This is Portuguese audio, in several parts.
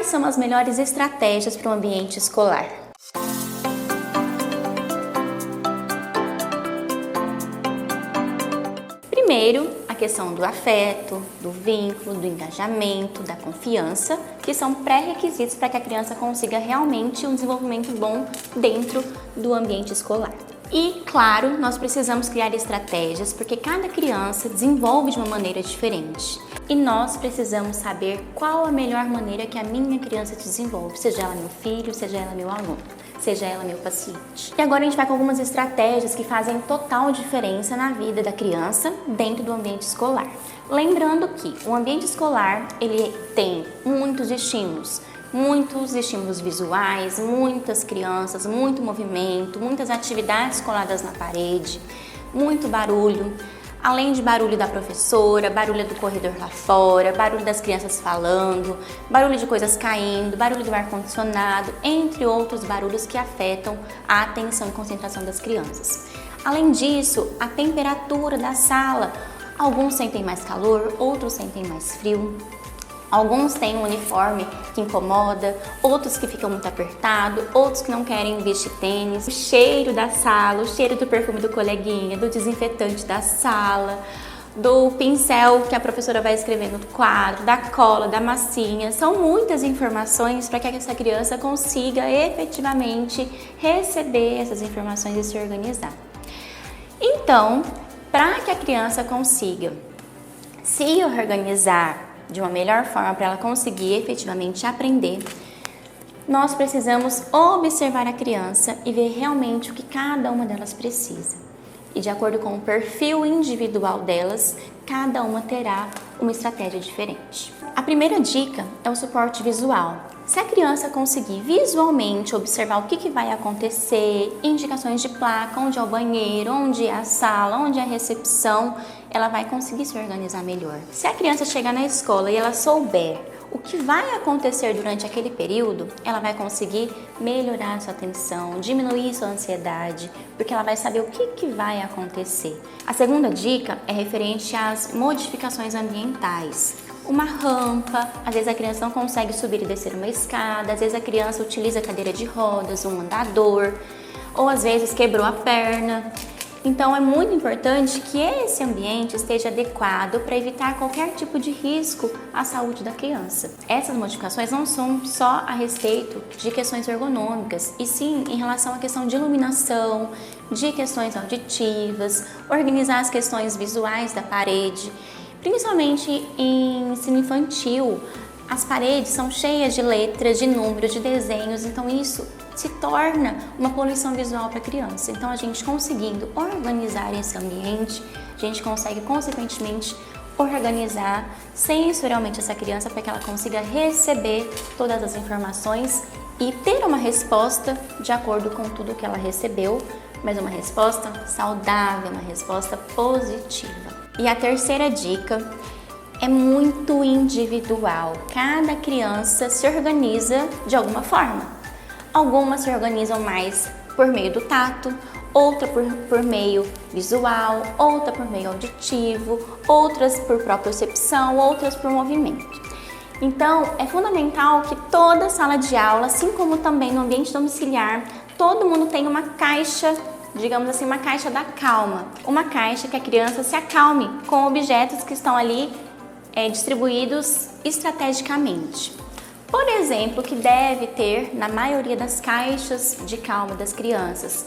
Quais são as melhores estratégias para o ambiente escolar? Primeiro, a questão do afeto, do vínculo, do engajamento, da confiança, que são pré-requisitos para que a criança consiga realmente um desenvolvimento bom dentro do ambiente escolar. E, claro, nós precisamos criar estratégias porque cada criança desenvolve de uma maneira diferente. E nós precisamos saber qual a melhor maneira que a minha criança desenvolve, seja ela meu filho, seja ela meu aluno, seja ela meu paciente. E agora a gente vai com algumas estratégias que fazem total diferença na vida da criança dentro do ambiente escolar. Lembrando que o ambiente escolar, ele tem muitos estímulos visuais, muitas crianças, muito movimento, muitas atividades coladas na parede, muito barulho, além de barulho da professora, barulho do corredor lá fora, barulho das crianças falando, barulho de coisas caindo, barulho do ar-condicionado, entre outros barulhos que afetam a atenção e concentração das crianças. Além disso, a temperatura da sala, alguns sentem mais calor, outros sentem mais frio. Alguns têm um uniforme que incomoda, outros que ficam muito apertado, outros que não querem vestir tênis. O cheiro da sala, o cheiro do perfume do coleguinha, do desinfetante da sala, do pincel que a professora vai escrever no quadro, da cola, da massinha. São muitas informações para que essa criança consiga efetivamente receber essas informações e se organizar. Então, para que a criança consiga se organizar de uma melhor forma para ela conseguir efetivamente aprender, nós precisamos observar a criança e ver realmente o que cada uma delas precisa. E de acordo com o perfil individual delas, cada uma terá uma estratégia diferente. A primeira dica é o suporte visual. Se a criança conseguir visualmente observar o que vai acontecer, indicações de placa, onde é o banheiro, onde é a sala, onde é a recepção, ela vai conseguir se organizar melhor. Se a criança chegar na escola e ela souber o que vai acontecer durante aquele período, ela vai conseguir melhorar sua atenção, diminuir sua ansiedade, porque ela vai saber o que vai acontecer. A segunda dica é referente às modificações ambientais. Uma rampa, às vezes a criança não consegue subir e descer uma escada, às vezes a criança utiliza cadeira de rodas, um andador, ou às vezes quebrou a perna. Então é muito importante que esse ambiente esteja adequado para evitar qualquer tipo de risco à saúde da criança. Essas modificações não são só a respeito de questões ergonômicas, e sim em relação à questão de iluminação, de questões auditivas, organizar as questões visuais da parede. Principalmente em ensino infantil, as paredes são cheias de letras, de números, de desenhos, então isso se torna uma poluição visual para a criança. Então a gente conseguindo organizar esse ambiente, a gente consegue consequentemente organizar sensorialmente essa criança para que ela consiga receber todas as informações e ter uma resposta de acordo com tudo que ela recebeu, mas uma resposta saudável, uma resposta positiva. E a terceira dica é muito individual. Cada criança se organiza de alguma forma. Algumas se organizam mais por meio do tato, outra por meio visual, outra por meio auditivo, outras por propriocepção, outras por movimento. Então, é fundamental que toda sala de aula, assim como também no ambiente domiciliar, todo mundo tenha uma caixa, digamos assim, uma caixa da calma. Uma caixa que a criança se acalme com objetos que estão ali distribuídos estrategicamente. Por exemplo, que deve ter na maioria das caixas de calma das crianças: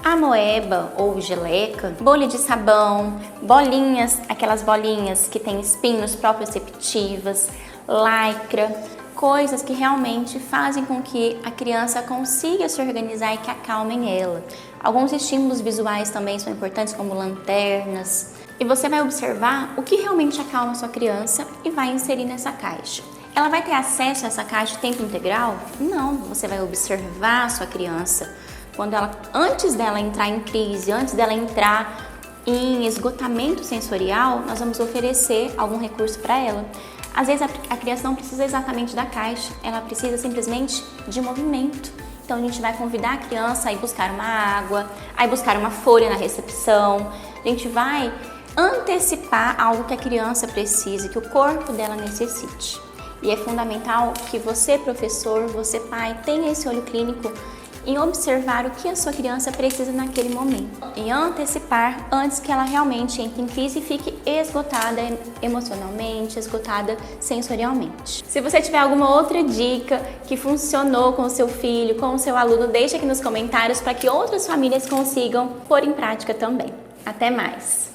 amoeba ou geleca, bolha de sabão, bolinhas, aquelas bolinhas que têm espinhos proprioceptivas, lycra, coisas que realmente fazem com que a criança consiga se organizar e que acalmem ela. Alguns estímulos visuais também são importantes, como lanternas. E você vai observar o que realmente acalma a sua criança e vai inserir nessa caixa. Ela vai ter acesso a essa caixa em tempo integral? Não, você vai observar a sua criança. Antes dela entrar em crise, antes dela entrar em esgotamento sensorial, nós vamos oferecer algum recurso para ela. Às vezes a criança não precisa exatamente da caixa, ela precisa simplesmente de movimento. Então a gente vai convidar a criança a ir buscar uma água, a ir buscar uma folha na recepção. A gente vai antecipar algo que a criança precise, que o corpo dela necessite. E é fundamental que você, professor, você pai, tenha esse olho clínico em observar o que a sua criança precisa naquele momento, em antecipar antes que ela realmente entre em crise e fique esgotada emocionalmente, esgotada sensorialmente. Se você tiver alguma outra dica que funcionou com o seu filho, com o seu aluno, deixe aqui nos comentários para que outras famílias consigam pôr em prática também. Até mais!